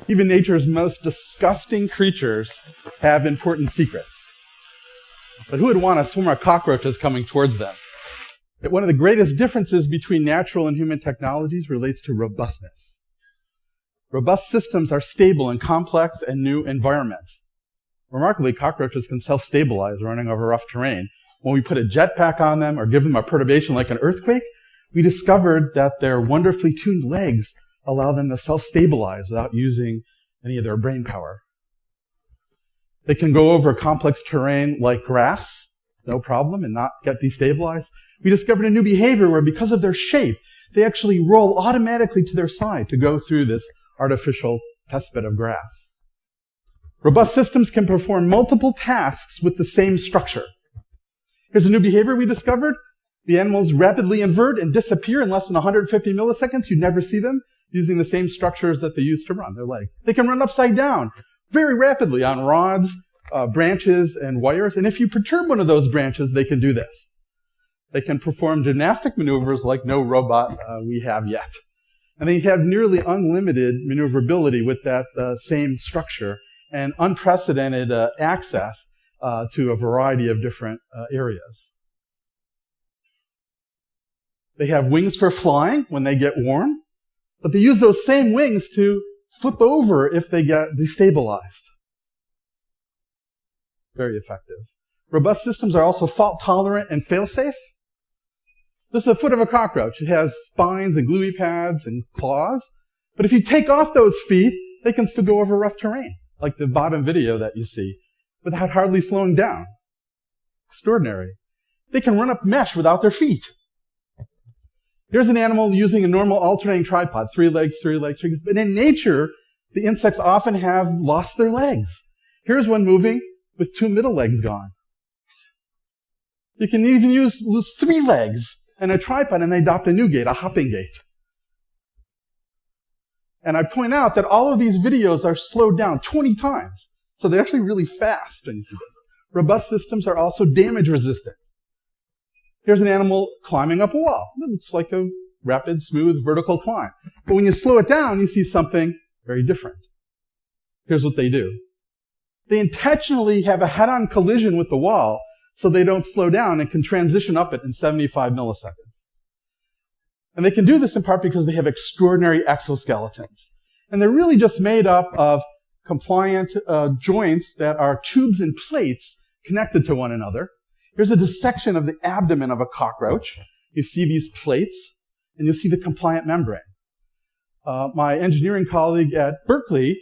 Even nature's most disgusting creatures have important secrets. But who would want a swarm of cockroaches coming towards them? But one of the greatest differences between natural and human technologies relates to robustness. Robust systems are stable in complex and new environments. Remarkably, cockroaches can self-stabilize running over rough terrain. When we put a jetpack on them or give them a perturbation like an earthquake, we discovered that their wonderfully tuned legs allow them to self-stabilize without using any of their brain power. They can go over complex terrain like grass, no problem, and not get destabilized. We discovered a new behavior where, because of their shape, they actually roll automatically to their side to go through this artificial testbed of grass. Robust systems can perform multiple tasks with the same structure. Here's a new behavior we discovered. The animals rapidly invert and disappear in less than 150 milliseconds. You never see them using the same structures that they use to run, their legs. They can run upside down very rapidly on rods, branches, and wires. And if you perturb one of those branches, they can do this. They can perform gymnastic maneuvers like no robot we have yet. And they have nearly unlimited maneuverability with that same structure and unprecedented access to a variety of different areas. They have wings for flying when they get warm, but they use those same wings to flip over if they get destabilized. Very effective. Robust systems are also fault-tolerant and fail-safe. This is the foot of a cockroach. It has spines and gluey pads and claws. But if you take off those feet, they can still go over rough terrain, like the bottom video that you see, without hardly slowing down. Extraordinary. They can run up mesh without their feet. Here's an animal using a normal alternating tripod, 3 legs, 3 legs, 3 legs. But in nature, the insects often have lost their legs. Here's one moving with 2 middle legs gone. You can even lose 3 legs and a tripod, and they adopt a new gait, a hopping gait. And I point out that all of these videos are slowed down 20 times. So they're actually really fast when you see this. Robust systems are also damage resistant. Here's an animal climbing up a wall. It looks like a rapid, smooth, vertical climb. But when you slow it down, you see something very different. Here's what they do. They intentionally have a head-on collision with the wall so they don't slow down and can transition up it in 75 milliseconds. And they can do this in part because they have extraordinary exoskeletons. And they're really just made up of compliant joints that are tubes and plates connected to one another. Here's a dissection of the abdomen of a cockroach. You see these plates, and you see the compliant membrane. My engineering colleague at Berkeley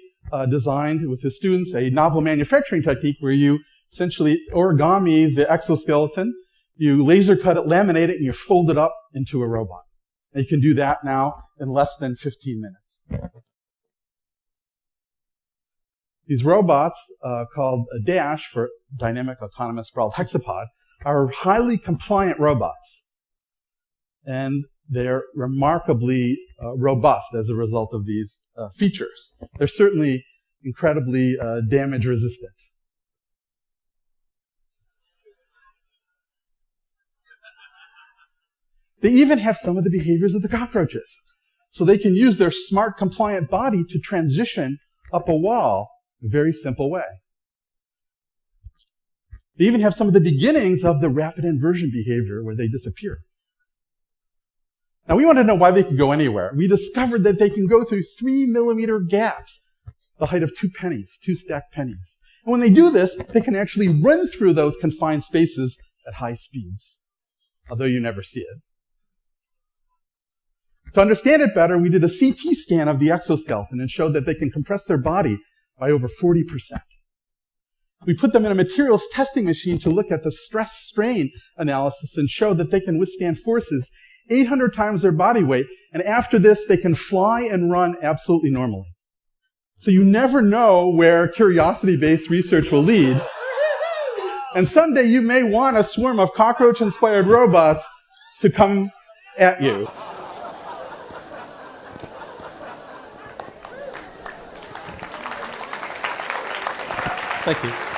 designed with his students a novel manufacturing technique where you essentially origami the exoskeleton, you laser cut it, laminate it, and you fold it up into a robot. And you can do that now in less than 15 minutes. These robots, called a DASH for Dynamic Autonomous Sprawled Hexapod, are highly compliant robots. And they're remarkably robust as a result of these features. They're certainly incredibly damage resistant. They even have some of the behaviors of the cockroaches. So they can use their smart, compliant body to transition up a wall in a very simple way. They even have some of the beginnings of the rapid inversion behavior where they disappear. Now, we want to know why they can go anywhere. We discovered that they can go through 3-millimeter gaps, the height of 2 pennies, 2 stacked pennies. And when they do this, they can actually run through those confined spaces at high speeds, although you never see it. To understand it better, we did a CT scan of the exoskeleton and showed that they can compress their body by over 40%. We put them in a materials testing machine to look at the stress-strain analysis and showed that they can withstand forces 800 times their body weight, and after this, they can fly and run absolutely normally. So you never know where curiosity-based research will lead. And someday you may want a swarm of cockroach-inspired robots to come at you. Thank you.